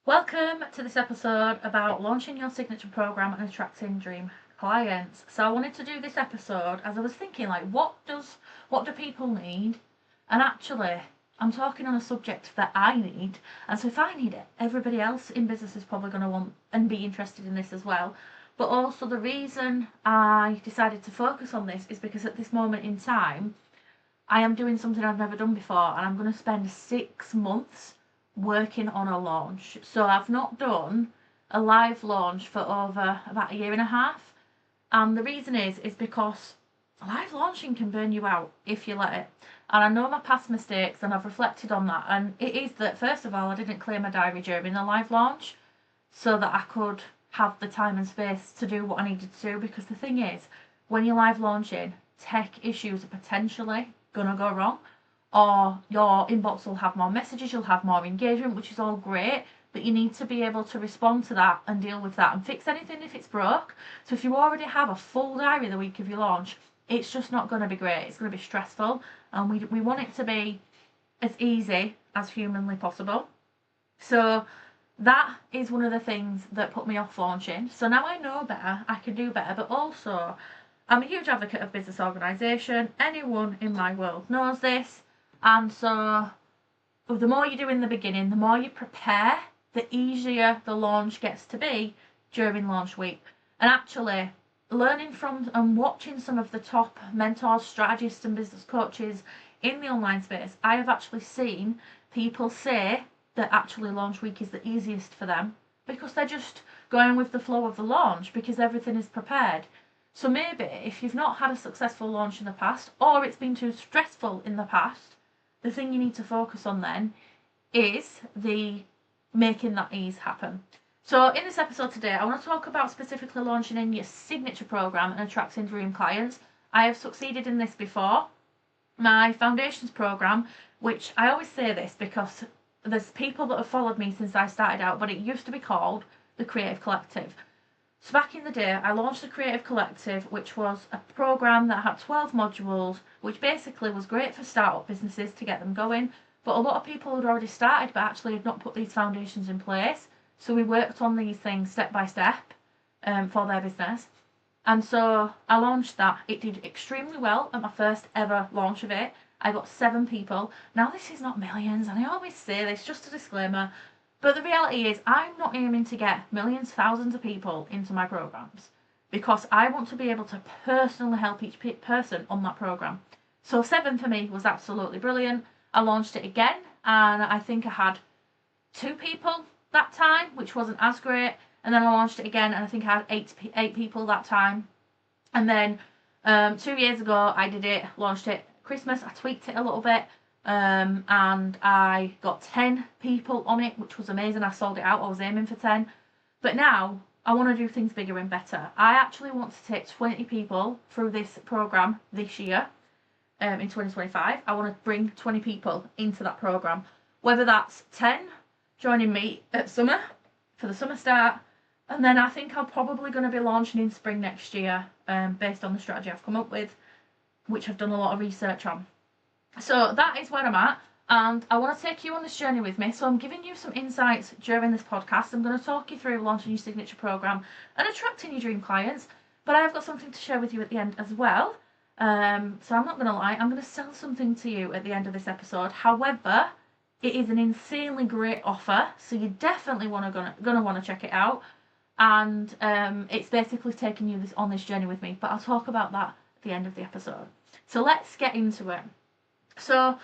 Welcome to this episode about launching your signature program and attracting dream clients. So I wanted to do this episode as I was thinking, like, what do people need? And actually, I'm talking on a subject that I need, and so if I need it, everybody else in business is probably going to want and be interested in this as well. But also the reason I decided to focus on this is because at this moment in time, I am doing something I've never done before, and I'm going to spend 6 months working on a launch. So I've not done a live launch for over about a year and a half. And the reason is because live launching can burn you out if you let it. And I know my past mistakes and I've reflected on that. And it is that, first of all, I didn't clear my diary during the live launch so that I could have the time and space to do what I needed to do. Because the thing is, when you're live launching, tech issues are potentially going to go wrong, or your inbox will have more messages, you'll have more engagement, which is all great, but you need to be able to respond to that and deal with that and fix anything if it's broke. So if you already have a full diary the week of your launch, it's just not going to be great. It's going to be stressful, and we want it to be as easy as humanly possible. So that is one of the things that put me off launching. So now I know better, I can do better, but also I'm a huge advocate of business organisation. Anyone in my world knows this. And so the more you do in the beginning, the more you prepare, the easier the launch gets to be during launch week. And actually, learning from and watching some of the top mentors, strategists and business coaches in the online space, I have actually seen people say that actually launch week is the easiest for them because they're just going with the flow of the launch because everything is prepared. So maybe if you've not had a successful launch in the past, or it's been too stressful in the past, the thing you need to focus on then is the making that ease happen. So in this episode today, I want to talk about specifically launching in your signature program and attracting dream clients. I have succeeded in this before. My foundations program, which I always say this because there's people that have followed me since I started out, but it used to be called the Creative Collective. So back in the day, I launched the Creative Collective, which was a program that had 12 modules, which basically was great for startup businesses to get them going. But a lot of people had already started, but actually had not put these foundations in place. So we worked on these things step by step for their business. And so I launched that. It did extremely well at my first ever launch of it. I got 7 people. Now, this is not millions, and I always say this, just a disclaimer. But the reality is, I'm not aiming to get millions, thousands of people into my programs because I want to be able to personally help each person on that program. So 7 for me was absolutely brilliant. I launched it again, and I think I had 2 people that time, which wasn't as great. And then I launched it again, and I think I had 8 people that time. And then 2 years ago, I did it, launched it Christmas. I tweaked it a little bit. And I got 10 people on it, which was amazing. I sold it out. I was aiming for 10. But now I want to do things bigger and better. I actually want to take 20 people through this program this year, in 2025. I want to bring 20 people into that program, whether that's 10 joining me at summer for the summer start. And then I think I'm probably going to be launching in spring next year, based on the strategy I've come up with, which I've done a lot of research on. So that is where I'm at, and I want to take you on this journey with me. So I'm giving you some insights during this podcast. I'm going to talk you through launching your signature program and attracting your dream clients, but I've got something to share with you at the end as well. So I'm not going to lie, I'm going to sell something to you at the end of this episode. However, it is an insanely great offer, so you definitely gonna want to check it out. And it's basically taking you on this journey with me, but I'll talk about that at the end of the episode. So let's get into it. So,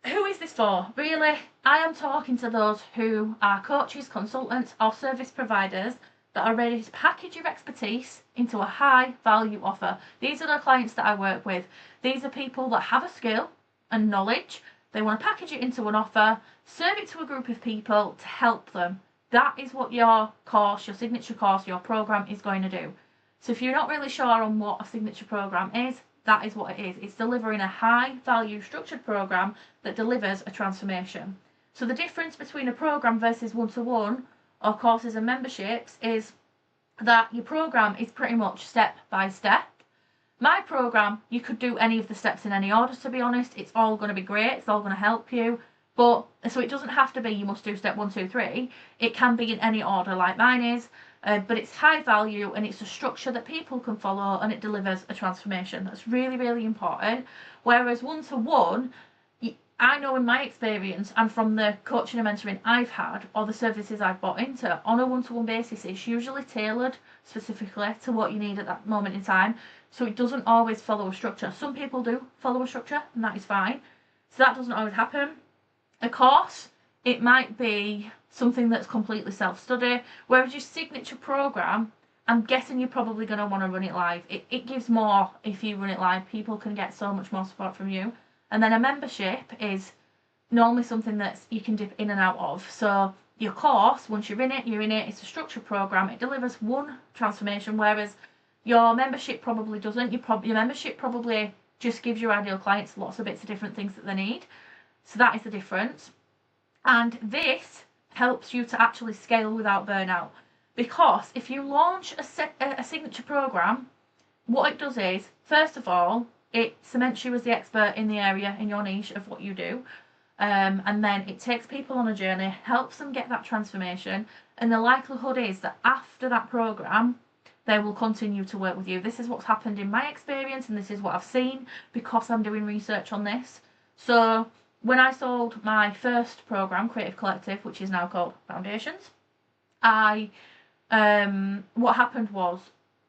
who is this for? Really, I am talking to those who are coaches, consultants, or service providers that are ready to package your expertise into a high value offer. These are the clients that I work with. These are people that have a skill and knowledge. They want to package it into an offer, serve it to a group of people to help them. That is what your course, your signature course, your program is going to do. So if you're not really sure on what a signature program is, that is what it is. It's delivering a high value structured program that delivers a transformation. So the difference between a program versus one-to-one or courses and memberships is that your program is pretty much step by step. My program, you could do any of the steps in any order, to be honest. It's all going to be great. It's all going to help you. But so it doesn't have to be you must do step 1, 2, 3. It can be in any order like mine is, but it's high value and it's a structure that people can follow and it delivers a transformation. That's really, really important. Whereas 1-to-1, I know in my experience and from the coaching and mentoring I've had or the services I've bought into, on a 1-to-1 basis, it's usually tailored specifically to what you need at that moment in time. So it doesn't always follow a structure. Some people do follow a structure and that is fine. So that doesn't always happen. Of course, it might be something that's completely self-study, whereas your signature program, I'm guessing you're probably going to want to run it live. It gives more if you run it live. People can get so much more support from you. And then a membership is normally something that you can dip in and out of. So your course, once you're in it, you're in it. It's a structured program. It delivers one transformation, whereas your membership probably doesn't. Your membership probably just gives your ideal clients lots of bits of different things that they need. So that is the difference. And this helps you to actually scale without burnout. Because if you launch a signature program, what it does is, first of all, it cements you as the expert in the area, in your niche of what you do. And then it takes people on a journey, helps them get that transformation. And the likelihood is that after that program, they will continue to work with you. This is what's happened in my experience, and this is what I've seen because I'm doing research on this. So when I sold my first program, Creative Collective, which is now called Foundations, what happened was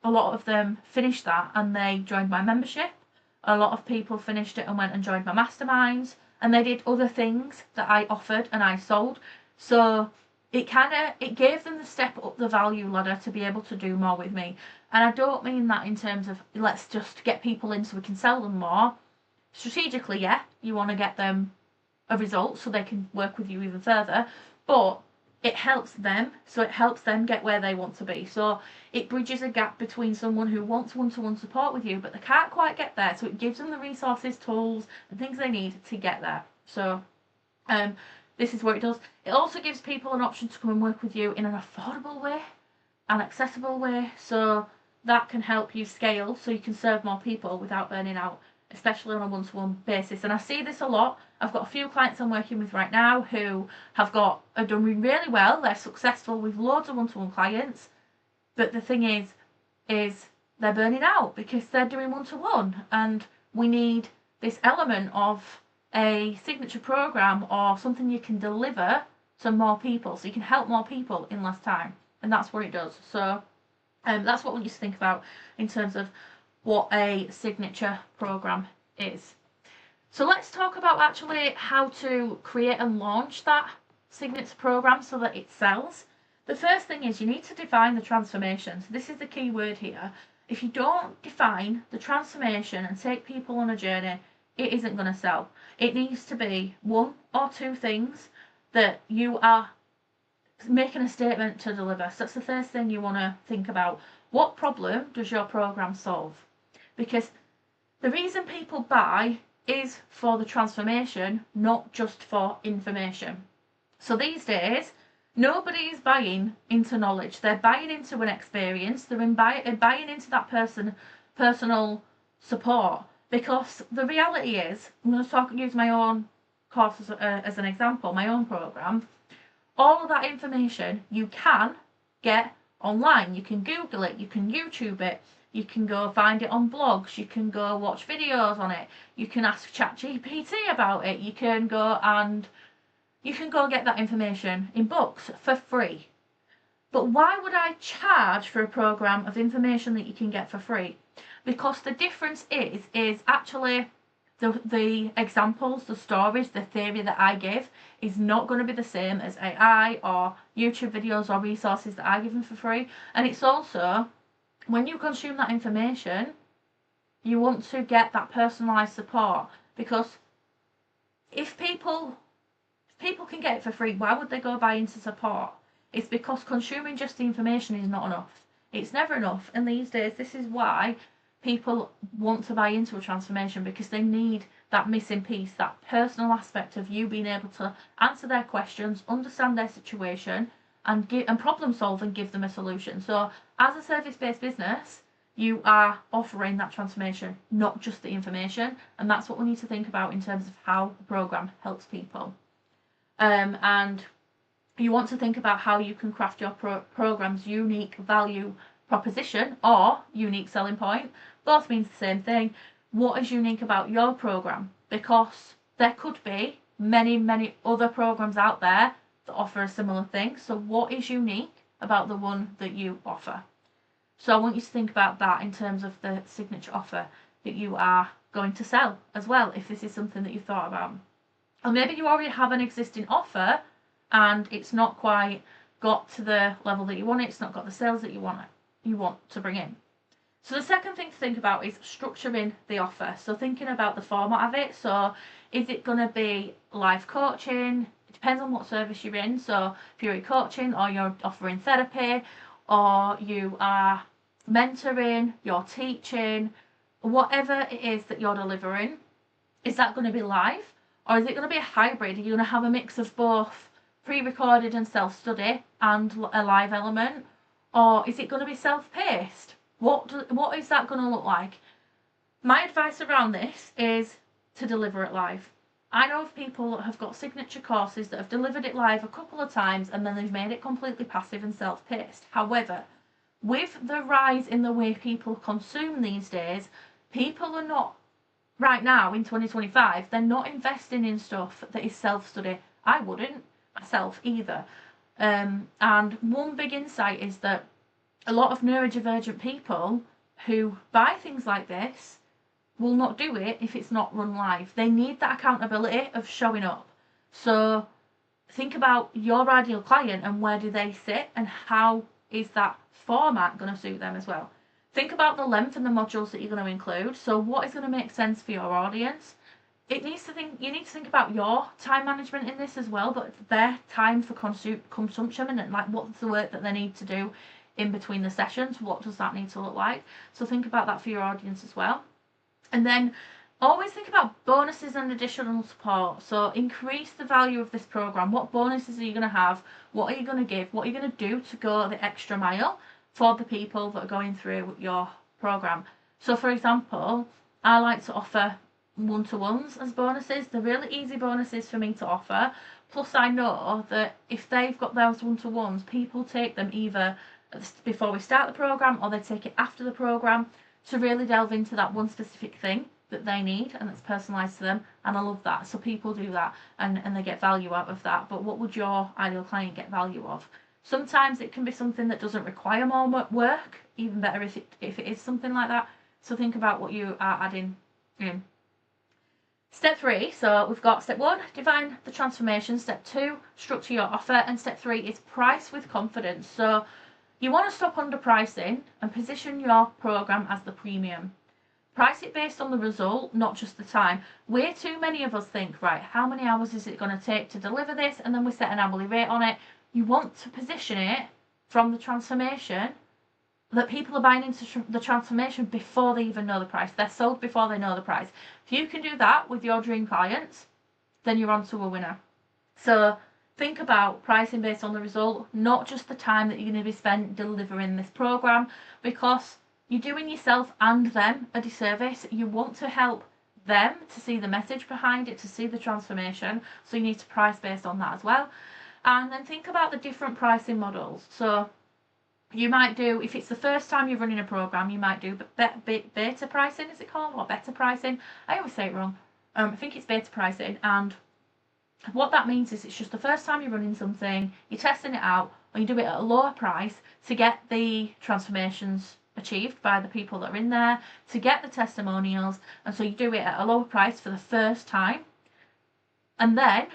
a lot of them finished that and they joined my membership. A lot of people finished it and went and joined my masterminds, and they did other things that I offered and I sold. So it gave them the step up the value ladder to be able to do more with me. And I don't mean that in terms of let's just get people in so we can sell them more. Strategically, yeah, you want to get them a result so they can work with you even further, but it helps them, so it helps them get where they want to be. So it bridges a gap between someone who wants one-to-one support with you but they can't quite get there, so it gives them the resources, tools and things they need to get there. So this is what it does. It also gives people an option to come and work with you in an affordable way, an accessible way, so that can help you scale so you can serve more people without burning out, especially on a one-to-one basis. And I see this a lot. I've got a few clients I'm working with right now who are done really well. They're successful with loads of one-to-one clients, but the thing is they're burning out because they're doing one-to-one, and we need this element of a signature program or something you can deliver to more people so you can help more people in less time, and that's what it does. So that's what we need to think about in terms of what a signature program is. So let's talk about actually how to create and launch that signature program so that it sells. The first thing is you need to define the transformation. So this is the key word here. If you don't define the transformation and take people on a journey, it isn't going to sell. It needs to be 1 or 2 things that you are making a statement to deliver. So that's the first thing you want to think about. What problem does your program solve? Because the reason people buy is for the transformation, not just for information. So these days, nobody's buying into knowledge. They're buying into an experience. They're buying into that personal support. Because the reality is, I'm going to use my own course as an example, my own program. All of that information you can get online. You can Google it, you can YouTube it, you can go find it on blogs, you can go watch videos on it, you can ask ChatGPT about it, you can go get that information in books for free. But why would I charge for a program of information that you can get for free? Because the difference is actually the examples, the stories, the theory that I give is not going to be the same as AI or YouTube videos or resources that I give them for free. And it's also, when you consume that information, you want to get that personalised support, because if people can get it for free, why would they go buy into support? It's because consuming just the information is not enough. It's never enough. And these days, this is why people want to buy into a transformation, because they need that missing piece, that personal aspect of you being able to answer their questions, understand their situation, and problem solve and give them a solution. So as a service-based business, you are offering that transformation, not just the information, and that's what we need to think about in terms of how the program helps people. And you want to think about how you can craft your program's unique value proposition or unique selling point. Both means the same thing. What is unique about your program? Because there could be many other programs out there that offer a similar thing. So what is unique about the one that you offer? So I want you to think about that in terms of the signature offer that you are going to sell as well, if this is something that you thought about. Or maybe you already have an existing offer and it's not quite got to the level that you want it, it's not got the sales that you want to bring in. So the second thing to think about is structuring the offer. So thinking about the format of it. So is it going to be live coaching? It depends on what service you're in. So if you're in coaching or you're offering therapy or you are mentoring, you're teaching, whatever it is that you're delivering, is that going to be live? Or is it going to be a hybrid? Are you going to have a mix of both pre-recorded and self-study and a live element? Or is it going to be self-paced? What is that going to look like? My advice around this is to deliver it live. I know of people that have got signature courses that have delivered it live a couple of times and then they've made it completely passive and self-paced. However, with the rise in the way people consume these days, people are not, right now in 2025, they're not investing in stuff that is self-study. I wouldn't myself either. And one big insight is that a lot of neurodivergent people who buy things like this will not do it if it's not run live. They need that accountability of showing up. So think about your ideal client and where do they sit and how is that format going to suit them as well. Think about the length and the modules that you're going to include. So what is going to make sense for your audience? You need to think about your time management in this as well, but their time for consumption and like what's the work that they need to do in between the sessions, what does that need to look like? So think about that for your audience as well. And then always think about bonuses and additional support. So increase the value of this program. What bonuses are you going to have? What are you going to give? What are you going to do to go the extra mile for the people that are going through your program? So for example, I like to offer one-to-ones as bonuses. They're really easy bonuses for me to offer. Plus I know that if they've got those one-to-ones, people take them either before we start the program or they take it after the program to really delve into that one specific thing that they need and that's personalised to them. And I love that. So people do that and they get value out of that. But what would your ideal client get value of? Sometimes it can be something that doesn't require more work, even better if it is something like that. So think about what you are adding in. Step 3, so we've got step 1, define the transformation. Step 2, structure your offer. And step 3 is price with confidence. So you want to stop underpricing and position your program as the premium. Price it based on the result, not just the time. Way too many of us think, right, how many hours is it going to take to deliver this? And then we set an hourly rate on it. You want to position it from the transformation that people are buying into the transformation before they even know the price. They're sold before they know the price. If you can do that with your dream clients, then you're on to a winner. So think about pricing based on the result, not just the time that you're going to be spent delivering this program, because you're doing yourself and them a disservice. You want to help them to see the message behind it, to see the transformation. So you need to price based on that as well. And then think about the different pricing models. So you might do, if it's the first time you're running a program, you might do beta pricing, is it called? Or better pricing? I always say it wrong. I think it's beta pricing. And what that means is it's just the first time you're running something, you're testing it out, or you do it at a lower price to get the transformations achieved by the people that are in there, to get the testimonials. And so you do it at a lower price for the first time, and then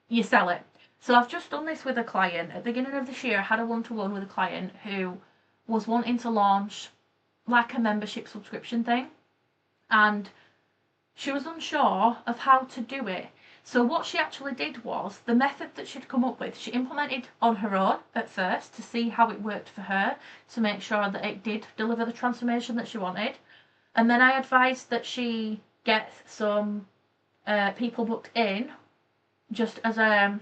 you sell it. So I've just done this with a client. At the beginning of this year, I had a one-to-one with a client who was wanting to launch like a membership subscription thing. And she was unsure of how to do it. So what she actually did was, the method that she'd come up with, she implemented on her own at first to see how it worked for her, to make sure that it did deliver the transformation that she wanted. And then I advised that she get some people booked in just as a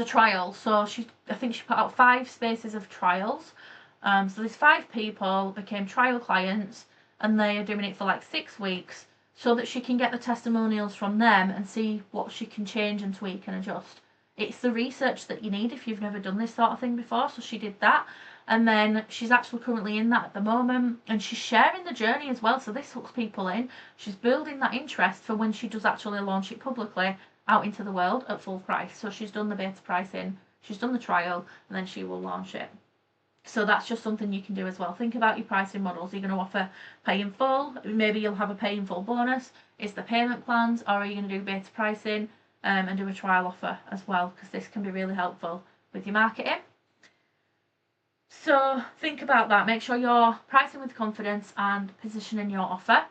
trial. So I think she put out 5 spaces of trials. So these 5 people became trial clients and they are doing it for like 6 weeks so that she can get the testimonials from them and see what she can change and tweak and adjust It's the research that you need if you've never done this sort of thing before. So she did that. And then she's actually currently in that at the moment, and she's sharing the journey as well. So this hooks people in. She's building that interest for when she does actually launch it publicly out into the world at full price. So she's done the beta pricing, she's done the trial, and then she will launch it. So that's just something you can do as well. Think about your pricing models. Are you going to offer pay in full? Maybe you'll have a pay in full bonus. Is the payment plans, or are you going to do beta pricing and do a trial offer as well? Because this can be really helpful with your marketing. So think about that. Make sure you're pricing with confidence and positioning your offer.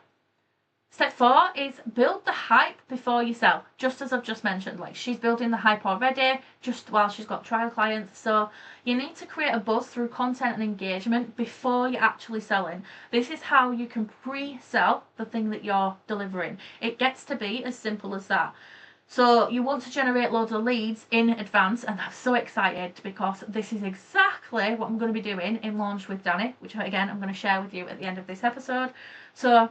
Step 4 is build the hype before you sell, just as I've just mentioned. Like, she's building the hype already just while she's got trial clients. So you need to create a buzz through content and engagement before you're actually selling. This is how you can pre-sell the thing that you're delivering. It gets to be as simple as that. So you want to generate loads of leads in advance, and I'm so excited because this is exactly what I'm going to be doing in Launch with Dani, which again I'm going to share with you at the end of this episode. So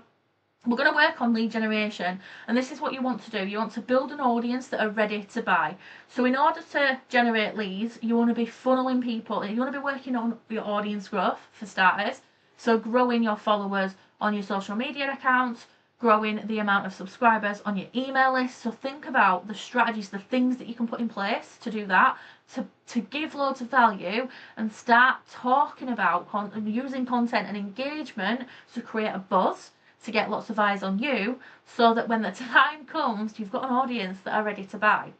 we're going to work on lead generation, and this is what you want to do. You want to build an audience that are ready to buy. So in order to generate leads, you want to be funneling people. You want to be working on your audience growth for starters. So growing your followers on your social media accounts, growing the amount of subscribers on your email list. So think about the strategies, the things that you can put in place to do that, to give loads of value, and start talking about using content and engagement to create a buzz, to get lots of eyes on you, so that when the time comes, you've got an audience that are ready to buy.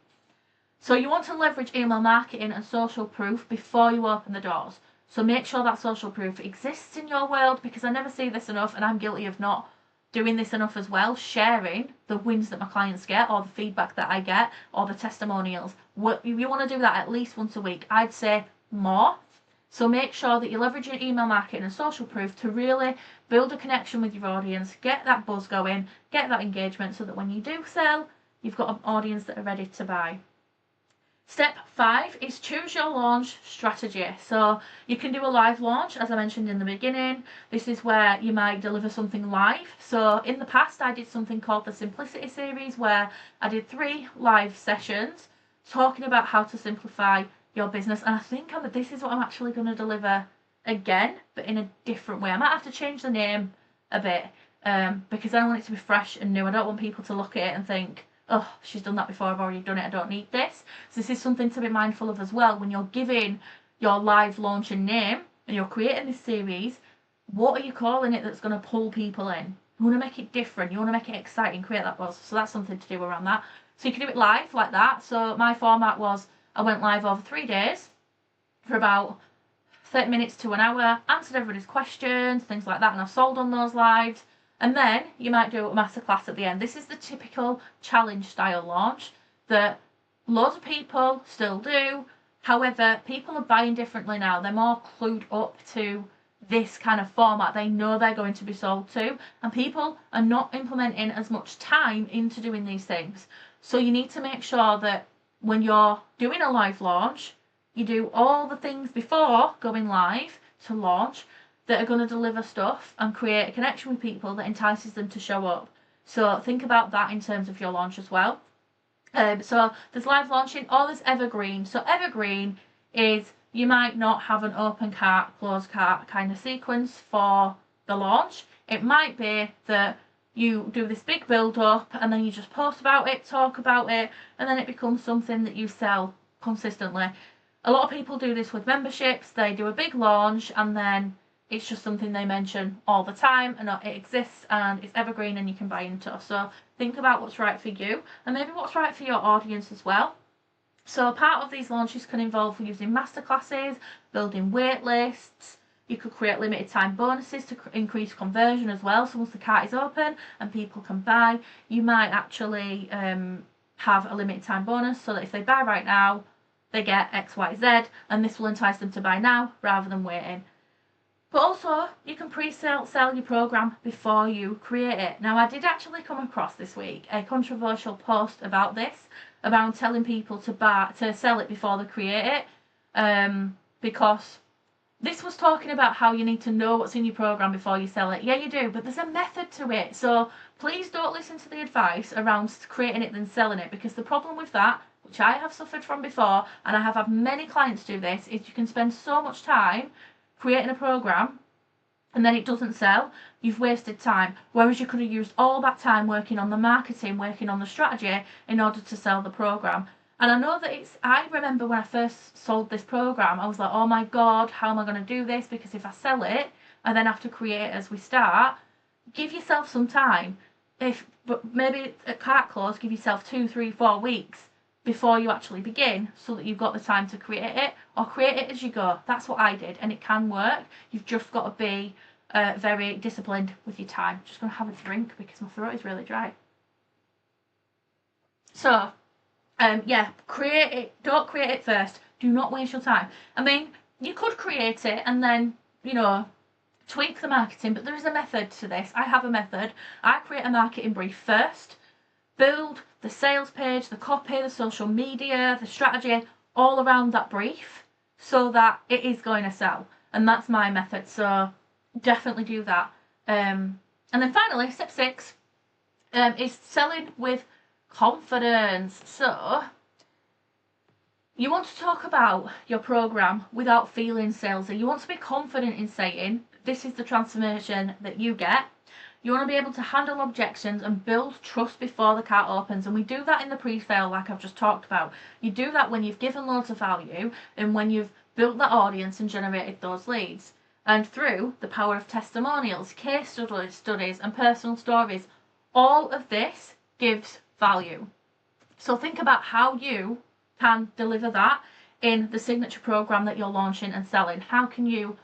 So you want to leverage email marketing and social proof before you open the doors. So make sure that social proof exists in your world, because I never see this enough, and I'm guilty of not doing this enough as well, sharing the wins that my clients get, or the feedback that I get, or the testimonials. You want to do that at least once a week. I'd say more. So make sure that you're leveraging email marketing and social proof to really build a connection with your audience, get that buzz going, get that engagement, so that when you do sell, you've got an audience that are ready to buy. Step 5 is choose your launch strategy. So you can do a live launch, as I mentioned in the beginning. This is where you might deliver something live. So in the past, I did something called the Simplicity series, where I did 3 live sessions talking about how to simplify your business. And I think this is what I'm actually going to deliver again, but in a different way. I might have to change the name a bit because I want it to be fresh and new. I don't want people to look at it and think, oh, she's done that before, I've already done it, I don't need this. So this is something to be mindful of as well when you're giving your live launching name and you're creating this series. What are you calling it that's going to pull people in? You want to make it different, you want to make it exciting, create that buzz. So that's something to do around that. So you can do it live like that. So my format was, I went live over 3 days for about 30 minutes to an hour, answered everybody's questions, things like that, and I sold on those lives. And then you might do a masterclass at the end. This is the typical challenge style launch that loads of people still do. However, people are buying differently now. They're more clued up to this kind of format. They know they're going to be sold to, and people are not implementing as much time into doing these things. So you need to make sure that when you're doing a live launch, you do all the things before going live to launch that are going to deliver stuff and create a connection with people that entices them to show up. So think about that in terms of your launch as well. So there's live launching, or there's evergreen. So evergreen is, you might not have an open cart, closed cart kind of sequence for the launch. It might be that you do this big build up and then you just post about it, talk about it, and then it becomes something that you sell consistently. A lot of people do this with memberships. They do a big launch and then it's just something they mention all the time, and it exists and it's evergreen and you can buy into. So think about what's right for you and maybe what's right for your audience as well. So part of these launches can involve using masterclasses, building wait lists. You could create limited time bonuses to increase conversion as well. So once the cart is open and people can buy, you might actually have a limited time bonus so that if they buy right now, they get X, Y, Z, and this will entice them to buy now rather than waiting. But also, you can pre-sell your program before you create it. Now, I did actually come across this week a controversial post about this, around telling people to sell it before they create it, because this was talking about how you need to know what's in your program before you sell it. Yeah, you do, but there's a method to it. So please don't listen to the advice around creating it then selling it, because the problem with that, which I have suffered from before, and I have had many clients do this, is you can spend so much time creating a program and then it doesn't sell. You've wasted time, whereas you could have used all that time working on the marketing, working on the strategy in order to sell the program. And I know that I remember when I first sold this program, I was like, oh my God, how am I going to do this? Because if I sell it, I then have to create as we start. Give yourself some time. But maybe at cart close, give yourself 2, 3, 4 weeks before you actually begin, so that you've got the time to create it, or create it as you go. That's what I did, and it can work. You've just got to be very disciplined with your time. Just going to have a drink because my throat is really dry. So, yeah, create it. Don't create it first. Do not waste your time. I mean, you could create it and then, tweak the marketing, but there is a method to this. I have a method. I create a marketing brief first, build the sales page, the copy, the social media, the strategy, all around that brief so that it is going to sell. And that's my method. So definitely do that. And then finally, step 6 is selling with confidence. So you want to talk about your program without feeling salesy. You want to be confident in saying, this is the transformation that you get. You want to be able to handle objections and build trust before the cart opens. And we do that in the pre-sale, like I've just talked about. You do that when you've given loads of value and when you've built that audience and generated those leads. And through the power of testimonials, case studies and personal stories, all of this gives value. So think about how you can deliver that in the signature program that you're launching and selling. How can you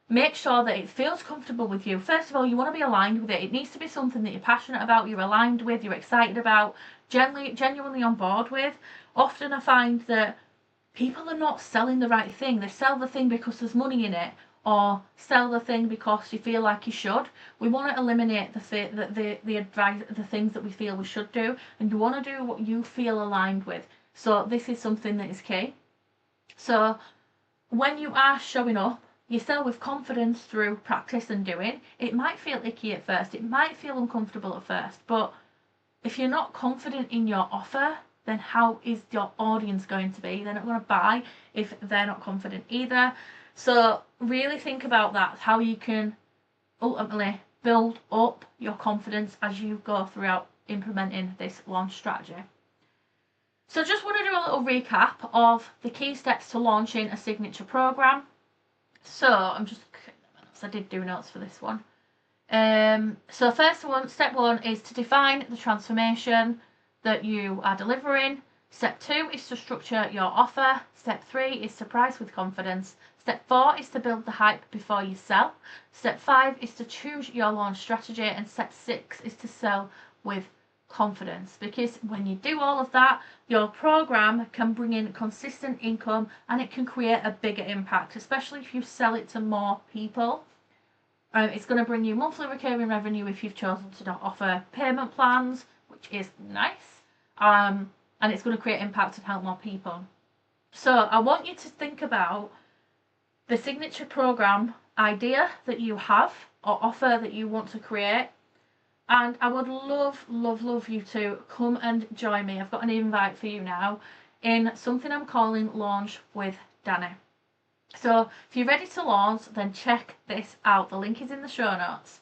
make sure that it feels comfortable with you? First of all, you want to be aligned with it. It needs to be something that you're passionate about, you're aligned with, you're excited about, genuinely on board with. Often I find that people are not selling the right thing. They sell the thing because there's money in it, or sell the thing because you feel like you should. We want to eliminate the advice, the things that we feel we should do, and you want to do what you feel aligned with. So this is something that is key. So when you are showing up, you sell with confidence through practice and doing. It might feel icky at first, it might feel uncomfortable at first, but if you're not confident in your offer, then how is your audience going to be? They're not going to buy if they're not confident either. So really think about that, how you can ultimately build up your confidence as you go throughout implementing this launch strategy. So just want to do a little recap of the key steps to launching a signature program. So I'm just looking at the notes. I did do notes for this one. So step 1 is to define the transformation that you are delivering. Step 2 is to structure your offer. Step 3 is to price with confidence. Step 4 is to build the hype before you sell. Step 5 is to choose your launch strategy. And step 6 is to sell with confidence, because when you do all of that, your program can bring in consistent income and it can create a bigger impact, especially if you sell it to more people. It's going to bring you monthly recurring revenue if you've chosen to offer payment plans, which is nice, and it's going to create impact and help more people. So I want you to think about the signature program idea that you have or offer that you want to create. And I would love, love, love you to come and join me. I've got an invite for you now in something I'm calling Launch with Dani. So if you're ready to launch, then check this out. The link is in the show notes.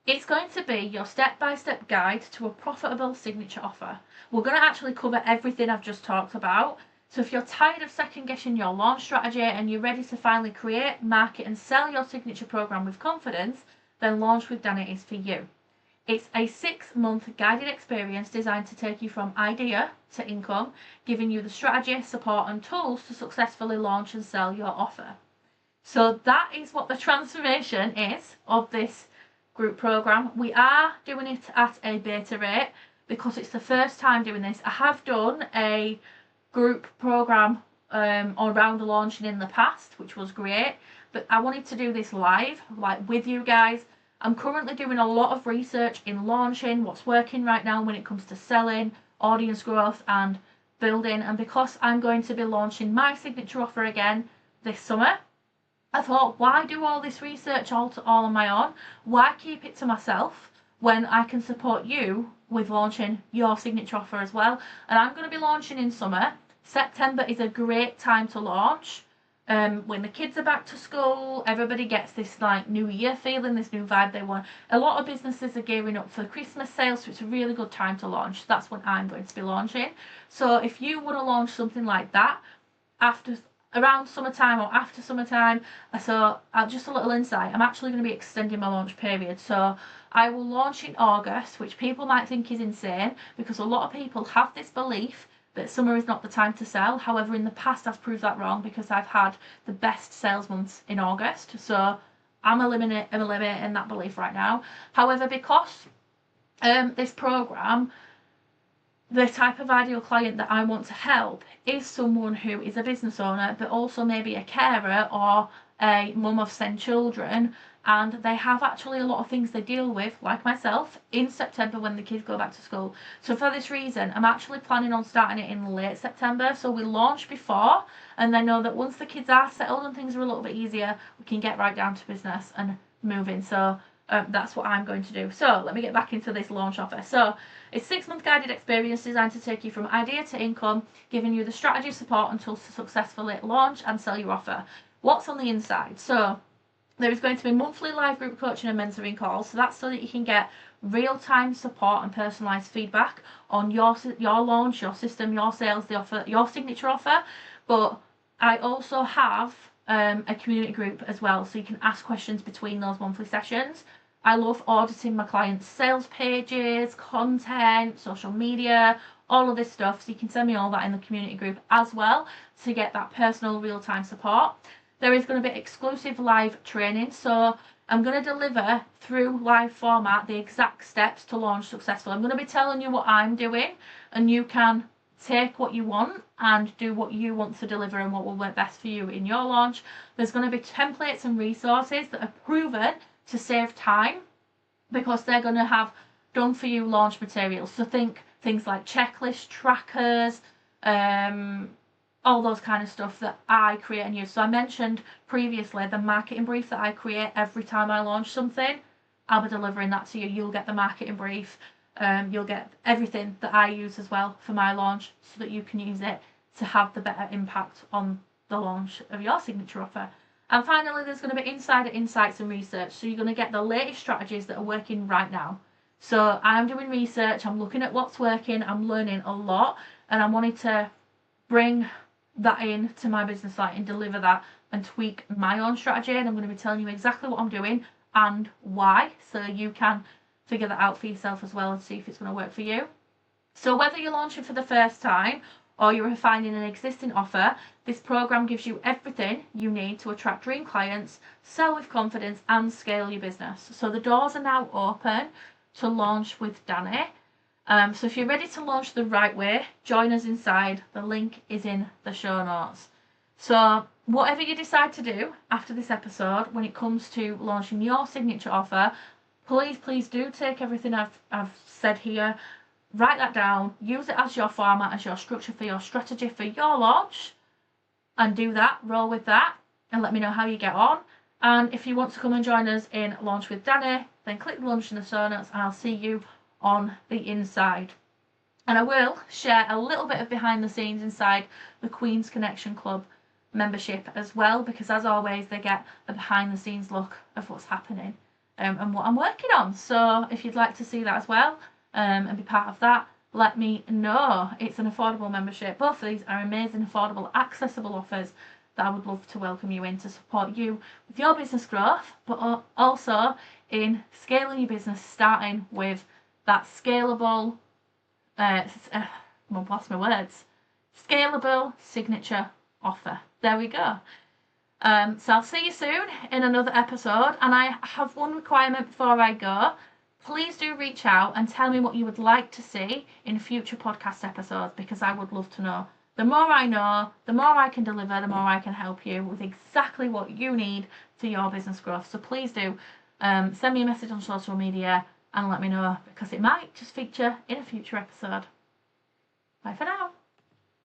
It's going to be your step-by-step guide to a profitable signature offer. We're going to actually cover everything I've just talked about. So if you're tired of second-guessing your launch strategy and you're ready to finally create, market and sell your signature program with confidence, then Launch with Dani is for you. It's a 6-month guided experience designed to take you from idea to income, giving you the strategy, support and tools to successfully launch and sell your offer. So that is what the transformation is of this group program. We are doing it at a beta rate because it's the first time doing this. I have done a group program around launching in the past, which was great, but I wanted to do this live, like with you guys. I'm currently doing a lot of research in launching, what's working right now when it comes to selling, audience growth and building. And because I'm going to be launching my signature offer again this summer, I thought, why do all this research all on my own? Why keep it to myself when I can support you with launching your signature offer as well? And I'm going to be launching in summer. September is a great time to launch. When the kids are back to school, everybody gets this like new year feeling, this new vibe they want. A lot of businesses are gearing up for Christmas sales, so it's a really good time to launch. That's when I'm going to be launching. So if you want to launch something like that after around summertime or after summertime, so just a little insight, I'm actually going to be extending my launch period. So I will launch in August, which people might think is insane because a lot of people have this belief that summer is not the time to sell. However, in the past I've proved that wrong because I've had the best sales months in August. So I'm eliminating that belief right now. However, because this program, the type of ideal client that I want to help is someone who is a business owner, but also maybe a carer or a mum of 10 children, and they have actually a lot of things they deal with, like myself, in September when the kids go back to school. So for this reason, I'm actually planning on starting it in late September, so we launch before, and I know that once the kids are settled and things are a little bit easier, we can get right down to business and moving. So that's what I'm going to do. So let me get back into this launch offer. So it's 6-month guided experience designed to take you from idea to income, giving you the strategy, support and tools to successfully launch and sell your offer. What's on the inside? So there is going to be monthly live group coaching and mentoring calls. So that's so that you can get real-time support and personalised feedback on your launch, your system, your sales, the offer, your signature offer. But I also have a community group as well, so you can ask questions between those monthly sessions. I love auditing my clients' sales pages, content, social media, all of this stuff. So you can send me all that in the community group as well to get that personal real-time support. There is going to be exclusive live training. So I'm going to deliver through live format the exact steps to launch successfully. I'm going to be telling you what I'm doing, and you can take what you want and do what you want to deliver and what will work best for you in your launch. There's going to be templates and resources that are proven to save time because they're going to have done for you launch materials. So think things like checklists, trackers, all those kind of stuff that I create and use. So I mentioned previously the marketing brief that I create every time I launch something. I'll be delivering that to you. You'll get the marketing brief. You'll get everything that I use as well for my launch so that you can use it to have the better impact on the launch of your signature offer. And finally, there's going to be insider insights and research. So you're going to get the latest strategies that are working right now. So I'm doing research, I'm looking at what's working, I'm learning a lot, and I wanted to bring that in to my business site and deliver that and tweak my own strategy. And I'm going to be telling you exactly what I'm doing and why, so you can figure that out for yourself as well and see if it's going to work for you. So whether you're launching for the first time or you're refining an existing offer, this program gives you everything you need to attract dream clients, sell with confidence and scale your business. So the doors are now open to launch with Dani. So if you're ready to launch the right way, join us inside. The link is in the show notes. So whatever you decide to do after this episode, when it comes to launching your signature offer, please do take everything I've said here, write that down, use it as your format, as your structure for your strategy for your launch, and do that, roll with that, and let me know how you get on. And if you want to come and join us in Launch with Dani, then click the link in the show notes and I'll see you on the inside. And I will share a little bit of behind the scenes inside the Queen's Connection Club membership as well, because as always they get a behind the scenes look of what's happening and what I'm working on. So if you'd like to see that as well and be part of that, let me know. It's an affordable membership. Both of these are amazing, affordable, accessible offers that I would love to welcome you in to support you with your business growth, but also in scaling your business, starting with that scalable, I've lost my words, scalable signature offer. There we go. So I'll see you soon in another episode, and I have one requirement before I go. Please do reach out and tell me what you would like to see in future podcast episodes, because I would love to know. The more I know, the more I can deliver, the more I can help you with exactly what you need for your business growth. So please do send me a message on social media and let me know, because it might just feature in a future episode. Bye for now.